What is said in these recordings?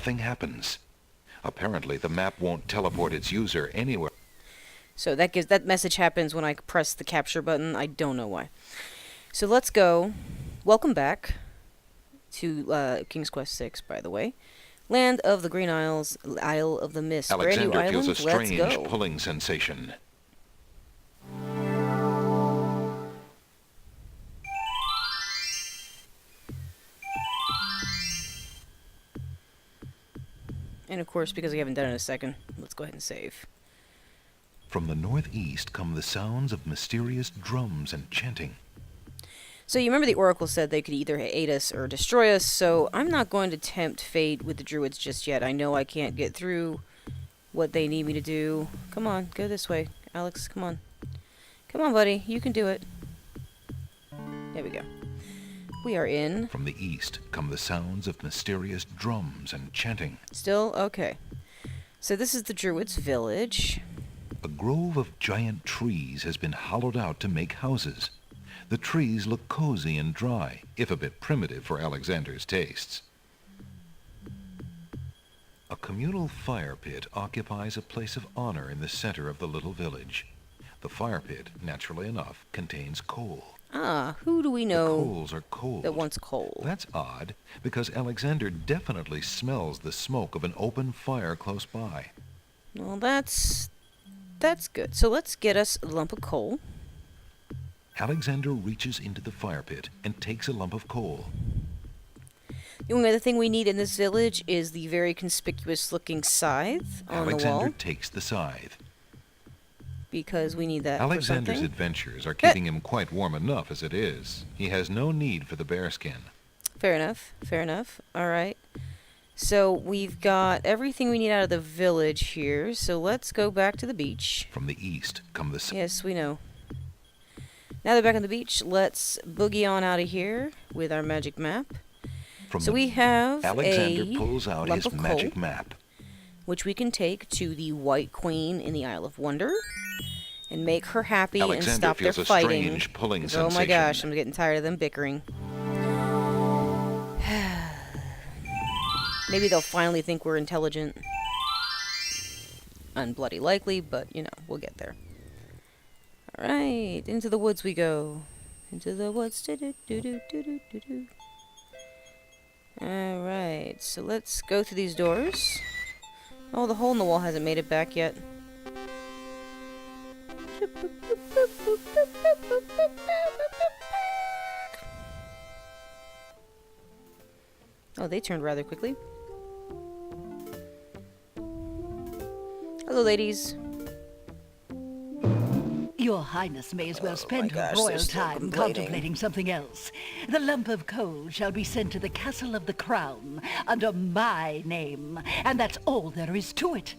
nothing happens. Apparently, the map won't teleport its user anywhere. So that message happens when I press the capture button. I don't know why. So let's go. Welcome back to King's Quest VI, by the way. Land of the Green Isles, Isle of the Mist. Brand new Alexander island. feels a Let's strange go. pulling sensation. And of course, because we haven't done it in a second, let's go ahead and save. From the northeast come the sounds of mysterious drums and chanting. So you remember the Oracle said they could either aid us or destroy us, so I'm not going to tempt fate with the druids just yet. I know I can't get through what they need me to do. Come on, go this way. Alex, come on. Come on, buddy. You can do it. There we go. We are in. From the east come the sounds of mysterious drums and chanting. Still? Okay. So this is the druids' village. A grove of giant trees has been hollowed out to make houses. The trees look cozy and dry, if a bit primitive for Alexander's tastes. A communal fire pit occupies a place of honor in the center of the little village. The fire pit, naturally enough, contains coal. Ah, who do we know The coals are cold. that wants coal? That's odd, because Alexander definitely smells the smoke of an open fire close by. Well, that's good. So let's get us a lump of coal. Alexander reaches into the fire pit and takes a lump of coal. The only other thing we need in this village is the very conspicuous-looking scythe on the Alexander wall, takes the scythe. because we need that for Alexander's something. adventures are keeping him quite warm enough as it is. He has no need for the bearskin. Fair enough. Fair enough. All right. So we've got everything we need out of the village here. So let's go back to the beach. From the east come the Yes, we know. Now they're back on the beach. Let's boogie on out of here with our magic map. From So the we have Alexander a pulls out lump his of magic coal, map. which we can take to the White Queen in the Isle of Wonder and make her happy and Alexander stop their feels a fighting. strange pulling 'Cause, sensation. oh my gosh, I'm getting tired of them bickering. Maybe they'll finally think we're intelligent. Unbloody likely, but, you know, we'll get there. Alright, into the woods we go. Into the woods. Do-do-do-do-do-do-do. Alright, so let's go through these doors. Oh, the hole in the wall hasn't made it back yet. Oh, they turned rather quickly. Hello, ladies. Your Highness may as well spend her gosh, royal they're still time complaining. contemplating something else. The lump of coal shall be sent to the Castle of the Crown under my name, and that's all there is to it.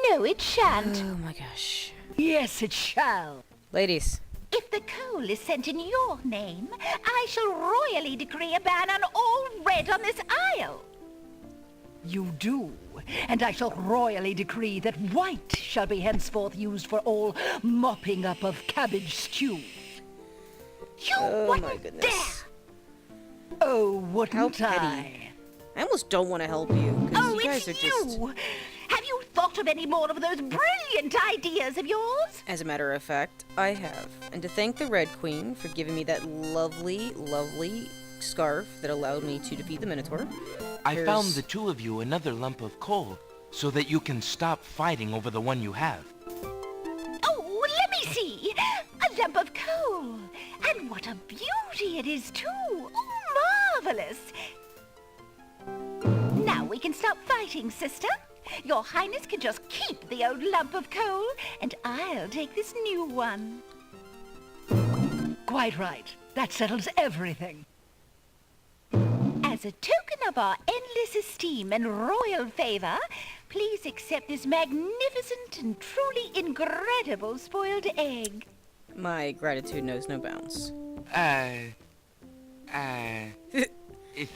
No, it shan't. Oh my gosh. Yes, it shall. Ladies. If the coal is sent in your name, I shall royally decree a ban on all red on this isle. You do, and I shall royally decree that white shall be henceforth used for all mopping up of cabbage stew. You Oh my wouldn't goodness. dare! Oh, wouldn't How petty. I? I almost don't want to help you. 'Cause Oh, you guys it's are just... you! Have you thought of any more of those brilliant ideas of yours? As a matter of fact, I have. And to thank the Red Queen for giving me that lovely, lovely scarf that allowed me to defeat the Minotaur. I Here's- found the two of you another lump of coal so that you can stop fighting over the one you have. Oh, let me see! A lump of coal! And what a beauty it is, too! Oh, marvelous! Now we can stop fighting, sister. Your Highness can just keep the old lump of coal, and I'll take this new one. Quite right. That settles everything. As a token of our endless esteem and royal favor, please accept this magnificent and truly incredible spoiled egg. My gratitude knows no bounds.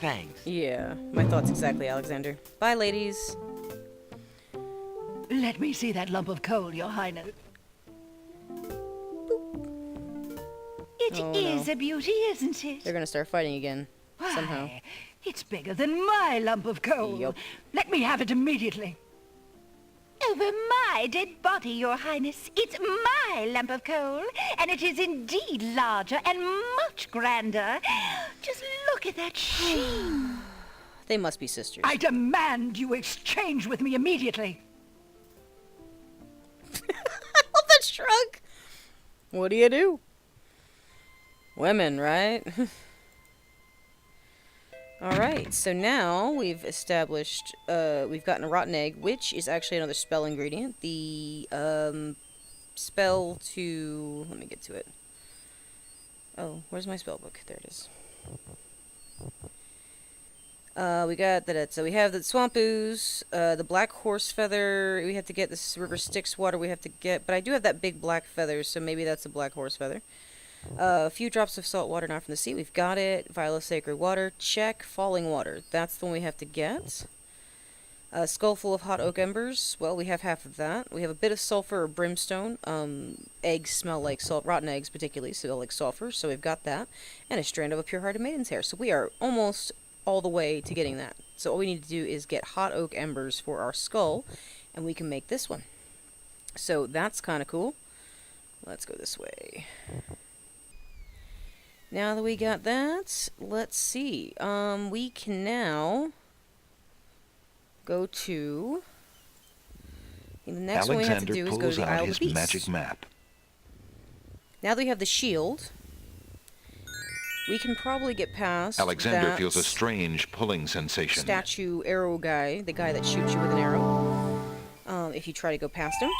Thanks. Yeah, my thoughts exactly, Alexander. Bye, ladies. Let me see that lump of coal, Your Highness. It Oh, is no. a beauty, isn't it? They're gonna start fighting again. Why, Somehow. It's bigger than my lump of coal. Yup. Let me have it immediately. Over my dead body, Your Highness. It's my lump of coal, and it is indeed larger and much grander. Just look at that sheen. They must be sisters. I demand you exchange with me immediately. I love that shrug. What do you do? Women, right? Alright, so now we've established, we've gotten a rotten egg, which is actually another spell ingredient. The, spell to, let me get to it. Oh, where's my spell book? There it is. We got that, so we have the swamp ooze, the black horse feather, we have to get this river Styx water we have to get, but I do have that big black feather, so maybe that's a black horse feather. A few drops of salt water not from the sea, we've got it. Vial of sacred water, check. Falling water, that's the one we have to get. A skull full of hot oak embers, well, we have half of that. We have a bit of sulfur or brimstone. Eggs smell like salt, rotten eggs particularly smell like sulfur, so we've got that. And a strand of a pure-hearted maiden's hair, so we are almost all the way to getting that. So all we need to do is get hot oak embers for our skull, and we can make this one. So that's kind of cool. Let's go this way. Now that we got that, let's see. We can now go to... the next one we have to Alexander do is go to pulls the out Isle of his the Beast. magic map. Now that we have the shield, we can probably get past Alexander that feels a strange pulling sensation. statue arrow guy, the guy that shoots you with an arrow, if you try to go past him.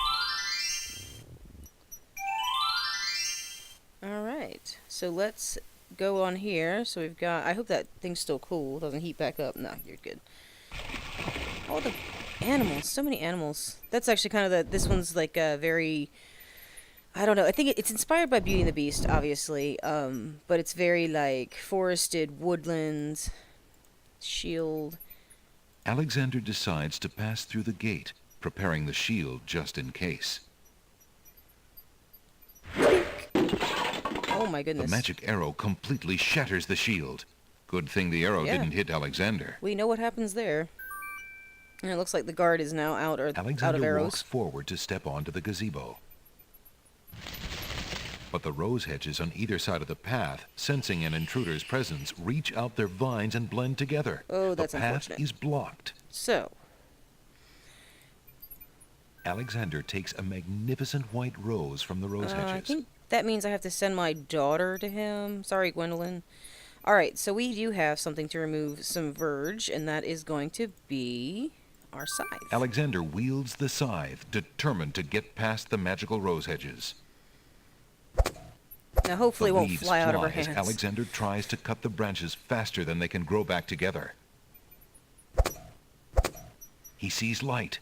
Alright, so let's go on here. So we've got, I hope that thing's still cool, doesn't heat back up. No, you're good. All the animals, so many animals. That's actually kind of the, this one's like a very, I don't know, I think it's inspired by Beauty and the Beast, obviously, but it's very like forested, woodland, shield. Alexander decides to pass through the gate, preparing the shield just in case. Oh my The goodness. magic arrow completely shatters the shield. Good thing the arrow Yeah. didn't hit Alexander. We know what happens there. And it looks like the guard is now out, or out of Alexander arrows. walks forward to step onto the gazebo. But the rose hedges on either side of the path, sensing an intruder's presence, reach out their vines and blend together. Oh, that's the path unfortunate. is blocked. So, Alexander takes a magnificent white rose from the rose I hedges. think that means I have to send my daughter to him. Sorry, Gwendolyn. Alright, so we do have something to remove some verge, and that is going to be our scythe. Alexander wields the scythe, determined to get past the magical rose hedges. Now, hopefully it The won't leaves fly out of our as hands. Alexander tries to cut the branches faster than they can grow back together. He sees light.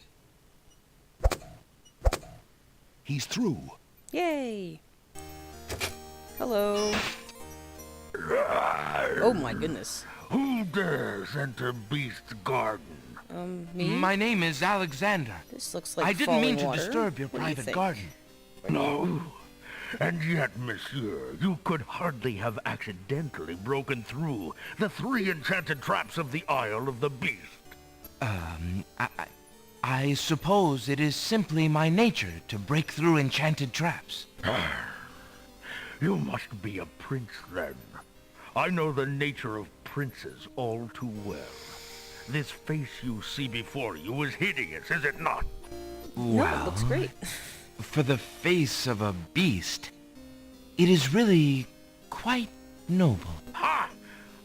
He's through. Yay! Hello. Oh my goodness. Who dares enter Beast's garden? Me? My name is Alexander. This looks like I didn't mean falling to water. disturb your What do you private think? garden. No. And yet, monsieur, you could hardly have accidentally broken through the 3 enchanted traps of the Isle of the Beast. I suppose it is simply my nature to break through enchanted traps. You must be a prince, then. I know the nature of princes all too well. This face you see before you is hideous, is it not? No, it looks great. For the face of a beast, it is really quite noble. Ha!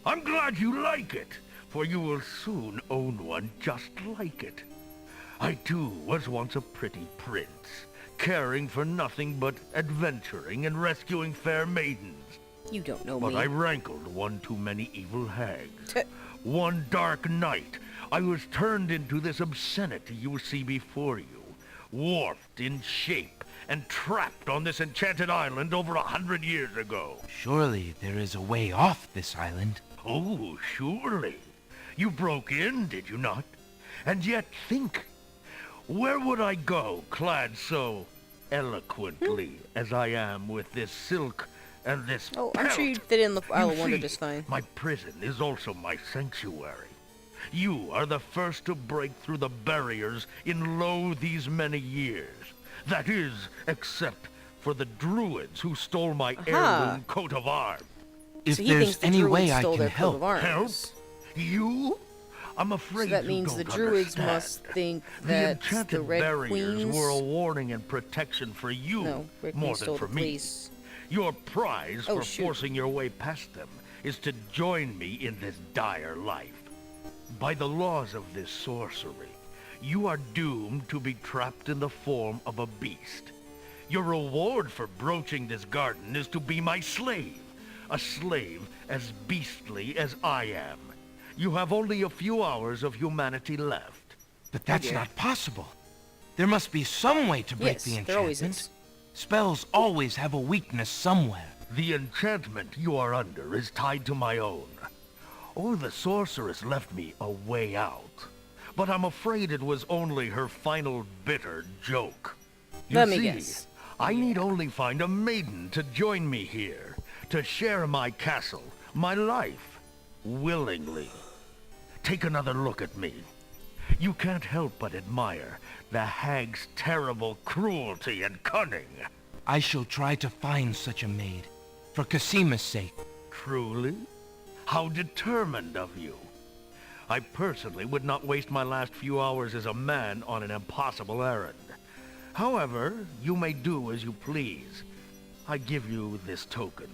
I'm glad you like it, for you will soon own one just like it. I too was once a pretty prince, caring for nothing but adventuring and rescuing fair maidens. You don't know But me. I rankled one too many evil hags. One dark night, I was turned into this obscenity you see before you, warped in shape and trapped on this enchanted island over 100 years ago. Surely there is a way off this island. Oh, surely. You broke in, did you not? And yet think, where would I go clad so eloquently as I am with this silk And this Oh, I'm sure pelt. you'd fit in the Isle You of Wonder see, just fine. my prison is also my sanctuary. You are the first to break through the barriers in lo these many years. That is, except for the druids who stole my heirloom coat of arms. If So he thinks there's the any druids way I stole can their coat of help, arms. Help? You? I'm afraid So that you means don't the druids understand. must think The that the enchanted Red barriers Queens... were a warning and protection for you, No, Red more Queen than stole for the me. police. Your prize Oh, for shoot. forcing your way past them is to join me in this dire life. By the laws of this sorcery, you are doomed to be trapped in the form of a beast. Your reward for broaching this garden is to be my slave. A slave as beastly as I am. You have only a few hours of humanity left. but that's dear. not possible. There must be some way to break Yes, the there always enchantment. is. Spells always have a weakness somewhere. The enchantment you are under is tied to my own. Oh, the sorceress left me a way out. But I'm afraid it was only her final bitter joke. You Let me see, guess. I need only find a maiden to join me here, to share my castle, my life, willingly. Take another look at me. You can't help but admire the hag's terrible cruelty and cunning. I shall try to find such a maid, for Casima's sake. Truly? How determined of you. I personally would not waste my last few hours as a man on an impossible errand. However, you may do as you please. I give you this token.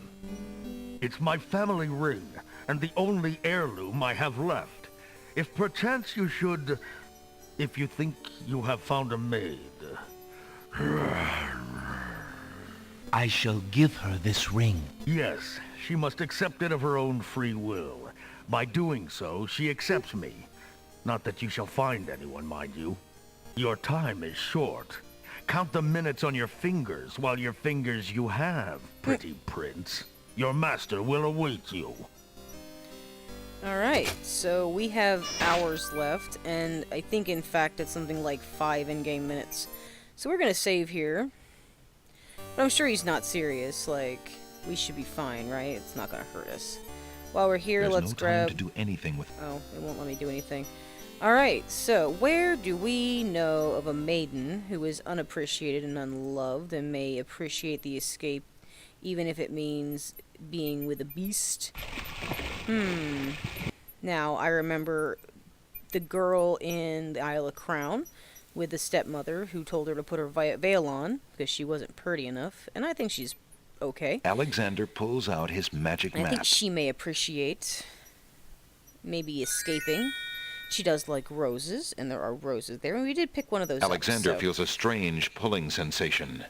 It's my family ring, and the only heirloom I have left. If perchance you should... if you think you have found a maid... I shall give her this ring. Yes, she must accept it of her own free will. By doing so, she accepts me. Not that you shall find anyone, mind you. Your time is short. Count the minutes on your fingers while your fingers you have, pretty prince. Your master will await you. Alright, so we have hours left, and I think in fact it's something like 5 in-game minutes. So we're gonna save here. But I'm sure he's not serious, like, we should be fine, right? It's not gonna hurt us. While we're here, There's let's no grab... time to do anything with... Oh, it won't let me do anything. Alright, so where do we know of a maiden who is unappreciated and unloved and may appreciate the escape even if it means being with a beast? Now, I remember the girl in the Isle of Crown with the stepmother who told her to put her veil on because she wasn't pretty enough, and I think she's okay. Alexander pulls out his magic I think map. she may appreciate maybe escaping. She does like roses, and there are roses there, and we did pick one of those up, Alexander so- feels a strange pulling sensation.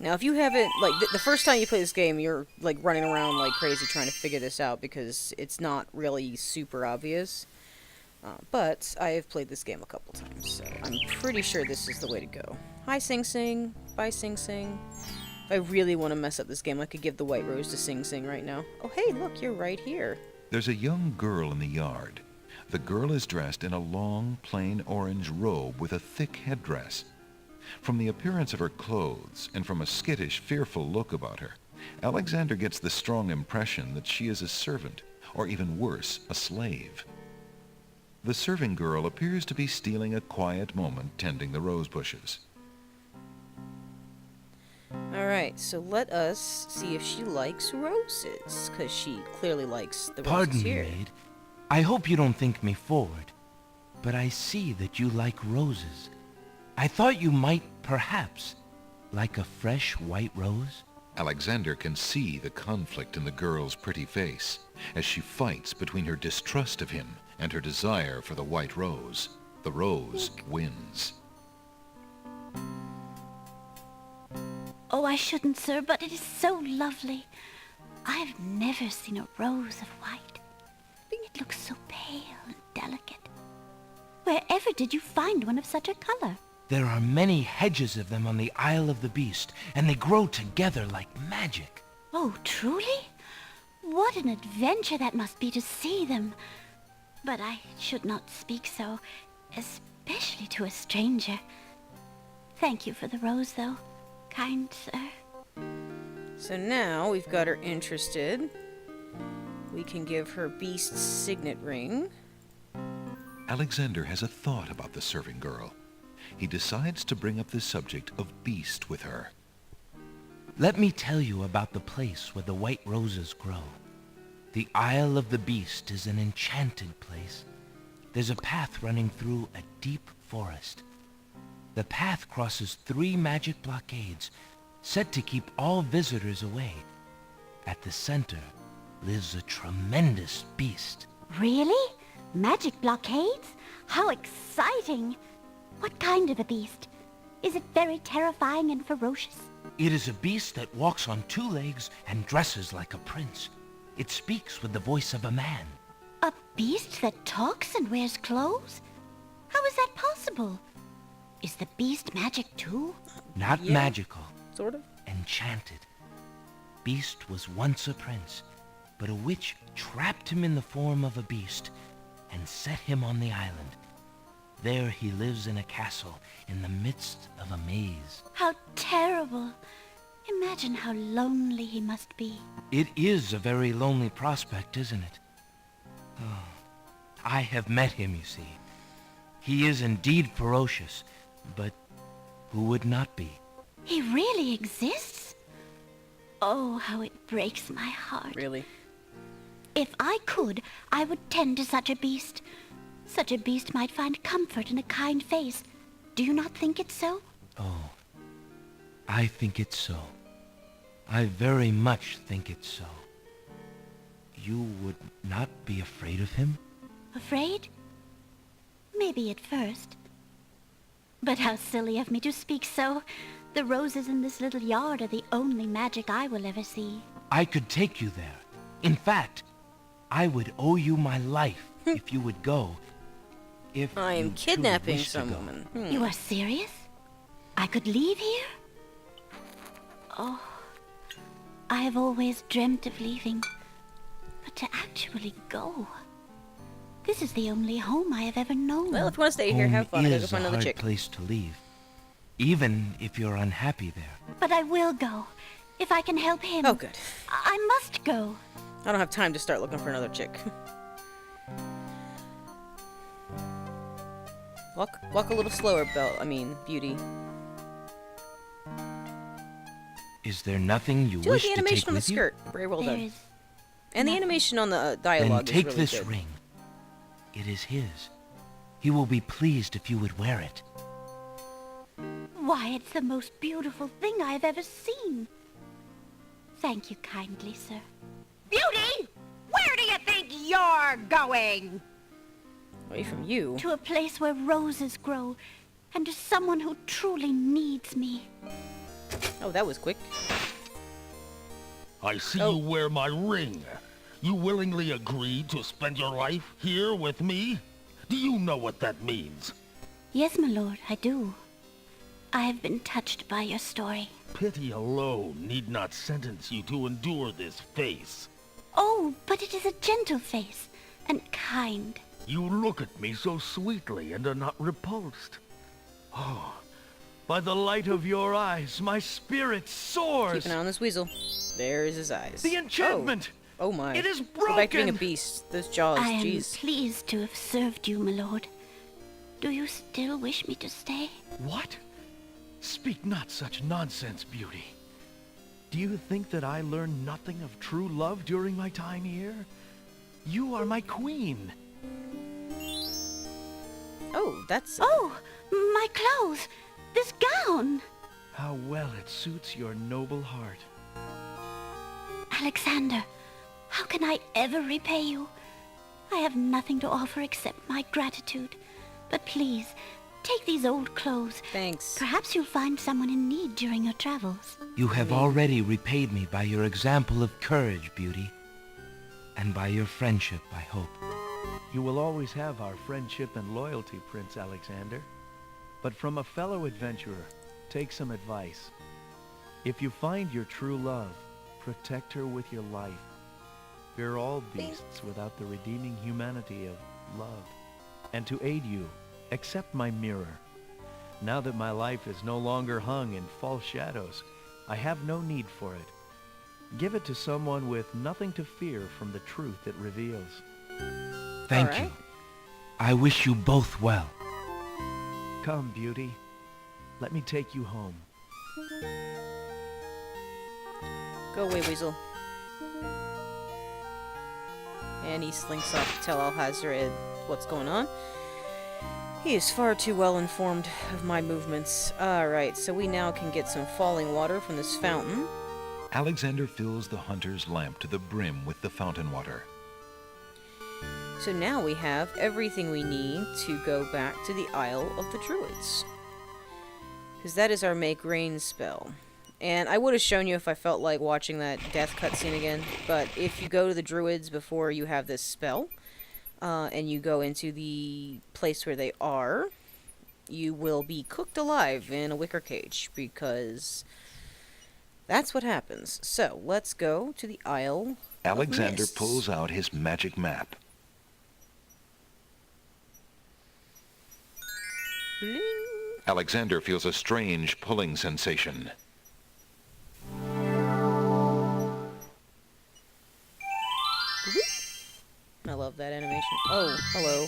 Now, if you haven't, like, the first time you play this game, you're, like, running around like crazy trying to figure this out because it's not really super obvious. But I have played this game a couple times, so I'm pretty sure this is the way to go. Hi, Sing Sing. Bye, Sing Sing. If I really want to mess up this game, I could give the white rose to Sing Sing right now. Oh, hey, look, you're right here. There's a young girl in the yard. The girl is dressed in a long, plain orange robe with a thick headdress. From the appearance of her clothes, and from a skittish, fearful look about her, Alexander gets the strong impression that she is a servant, or even worse, a slave. The serving girl appears to be stealing a quiet moment tending the rose bushes. Alright, so let us see if she likes roses, because she clearly likes the roses Pardon me, here. maid. I hope you don't think me forward, but I see that you like roses. I thought you might, perhaps, like a fresh white rose. Alexander can see the conflict in the girl's pretty face as she fights between her distrust of him and her desire for the white rose. The rose wins. Oh, I shouldn't, sir, but it is so lovely. I've never seen a rose of white. It looks so pale and delicate. Wherever did you find one of such a color? There are many hedges of them on the Isle of the Beast, and they grow together like magic. Oh, truly? What an adventure that must be to see them. But I should not speak so, especially to a stranger. Thank you for the rose, though. kind sir. So now we've got her interested. We can give her Beast's signet ring. Alexander has a thought about the serving girl. He decides to bring up the subject of Beast with her. Let me tell you about the place where the white roses grow. The Isle of the Beast is an enchanted place. There's a path running through a deep forest. The path crosses 3 magic blockades, set to keep all visitors away. At the center lives a tremendous beast. Really? Magic blockades? How exciting! What kind of a beast? Is it very terrifying and ferocious? It is a beast that walks on 2 legs and dresses like a prince. It speaks with the voice of a man. A beast that talks and wears clothes? How is that possible? Is the beast magic too? Not Yeah. magical, Sort of. enchanted. Beast was once a prince, but a witch trapped him in the form of a beast and set him on the island. There he lives in a castle in the midst of a maze. How terrible! Imagine how lonely he must be. It is a very lonely prospect, isn't it? Oh, I have met him, you see. He is indeed ferocious, but who would not be? He really exists? Oh, how it breaks my heart. Really. If I could, I would tend to such a beast. Such a beast might find comfort in a kind face. Do you not think it so? Oh, I think it's so. I very much think it's so. You would not be afraid of him? Afraid? Maybe at first. But how silly of me to speak so. The roses in this little yard are the only magic I will ever see. I could take you there. In fact, I would owe you my life if you would go. If I you am truly kidnapping wish to some go. woman. You are serious? I could leave here? Oh, I have always dreamt of leaving. But to actually go... This is the only home I have ever known. Well, if you want to stay here, have fun. I gotta Home go is find a another hard chick. place to leave, even if you're unhappy there. But I will go. If I can help him. Oh, good. I must go. I don't have time to start looking for another chick. Walk a little slower, Beauty. Is there nothing you Do you like wish the to animation take on the with you? skirt? Very well There done. is... And the nothing. animation on the Then dialogue take is really this good. ring. It is his. He will be pleased if you would wear it. Why, it's the most beautiful thing I have ever seen. Thank you kindly, sir. Beauty! Where do you think you're going? Away from you. To a place where roses grow, and to someone who truly needs me. Oh, that was quick. I see Oh. you wear my ring. You willingly agreed to spend your life here with me? Do you know what that means? Yes, my lord, I do. I have been touched by your story. Pity alone need not sentence you to endure this face. Oh, but it is a gentle face, and kind. You look at me so sweetly and are not repulsed. Oh, by the light of your eyes, my spirit soars. Keep an eye on this weasel. There's his eyes. The enchantment! Oh my. It is Go back to being a broken! beast. Those jaws, I am jeez. pleased to have served you, my lord. Do you still wish me to stay? What? Speak not such nonsense, Beauty. Do you think that I learned nothing of true love during my time here? You are my queen. Oh, that's... Oh, my clothes! This gown! How well it suits your noble heart. Alexander, how can I ever repay you? I have nothing to offer except my gratitude. But please, take these old clothes. Thanks. Perhaps you'll find someone in need during your travels. You have already repaid me by your example of courage, Beauty. And by your friendship, I hope. You will always have our friendship and loyalty, Prince Alexander. But from a fellow adventurer, take some advice. If you find your true love, protect her with your life. We're all beasts without the redeeming humanity of love. And to aid you, accept my mirror. Now that my life is no longer hung in false shadows, I have no need for it. Give it to someone with nothing to fear from the truth it reveals. Thank All right. you. I wish you both well. Come, Beauty. Let me take you home. Go away, Weasel. And he slinks off to tell Alhazred what's going on. He is far too well informed of my movements. Alright, so we now can get some falling water from this fountain. Alexander fills the hunter's lamp to the brim with the fountain water. So now we have everything we need to go back to the Isle of the Druids. Because that is our Make Rain spell. And I would have shown you if I felt like watching that death cutscene again. But if you go to the Druids before you have this spell, and you go into the place where they are, you will be cooked alive in a wicker cage. Because that's what happens. So, let's go to the Isle Alexander of Mists. pulls out his magic map. Bling. Alexander feels a strange pulling sensation. I love that animation. Oh, hello.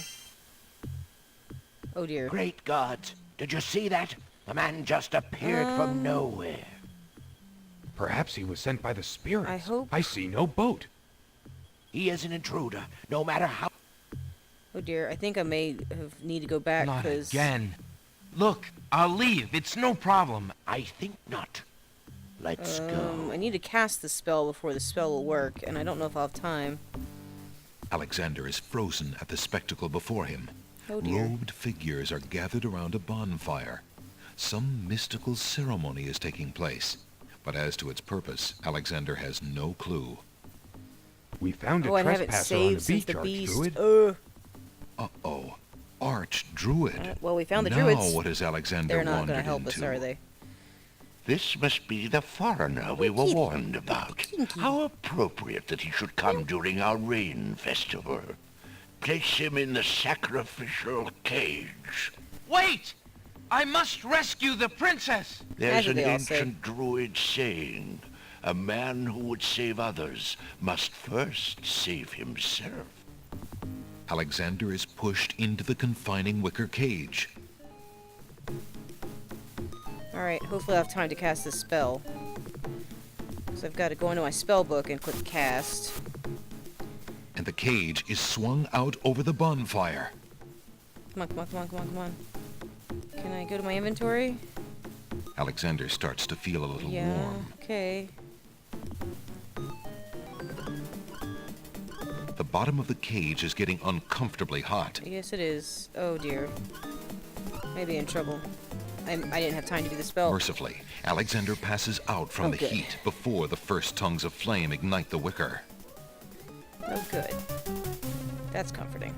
Oh dear. Great gods, did you see that? The man just appeared from nowhere. Perhaps he was sent by the spirits. I hope- I see no boat. He is an intruder, no matter how... Oh dear, I think I may have need to go back Not because again. Look, I'll leave. It's no problem. I think not. Let's go. I need to cast the spell before the spell will work, and I don't know if I'll have time. Alexander is frozen at the spectacle before him. Oh dear. Robed figures are gathered around a bonfire. Some mystical ceremony is taking place. But as to its purpose, Alexander has no clue. We found a Oh, I haven't trespasser on the saved since beach, the beast. Archdruid. Uh-oh. Archdruid. Well, we found the Now druids. what has Alexander They're not wandered going to help into? us, are they? This must be the foreigner we were warned about. How appropriate that he should come during our rain festival. Place him in the sacrificial cage. Wait! I must rescue the princess! There's As an they all say. ancient druid saying, a man who would save others must first save himself. Alexander is pushed into the confining wicker cage. Alright, hopefully I'll have time to cast this spell. So I've got to go into my spell book and click cast. And the cage is swung out over the bonfire. Come on, come on, come on, come on, come on. Can I go to my inventory? Alexander starts to feel a little Yeah, warm. okay. The bottom of the cage is getting uncomfortably hot. Yes, it is. Oh dear. Maybe in trouble. I didn't have time to do the spell. Mercifully, Alexander passes out from Oh, the good. heat before the first tongues of flame ignite the wicker. Oh, good. That's comforting.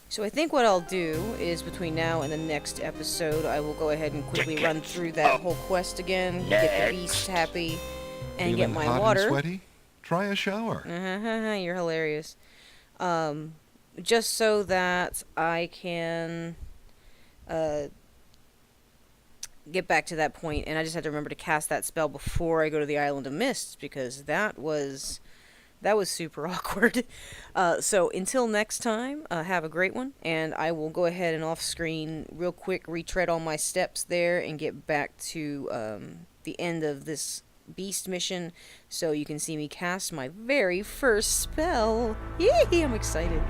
So I think what I'll do is between now and the next episode, I will go ahead and quickly run through that whole quest again, get the beast happy, and get Feeling my hot water. and sweaty? Try a shower. You're hilarious. Just so that I can get back to that point, and I just have to remember to cast that spell before I go to the Island of Mists, because that was super awkward. So until next time, have a great one, and I will go ahead and off screen real quick retread all my steps there and get back to the end of this beast mission so you can see me cast my very first spell. Yee! I'm excited.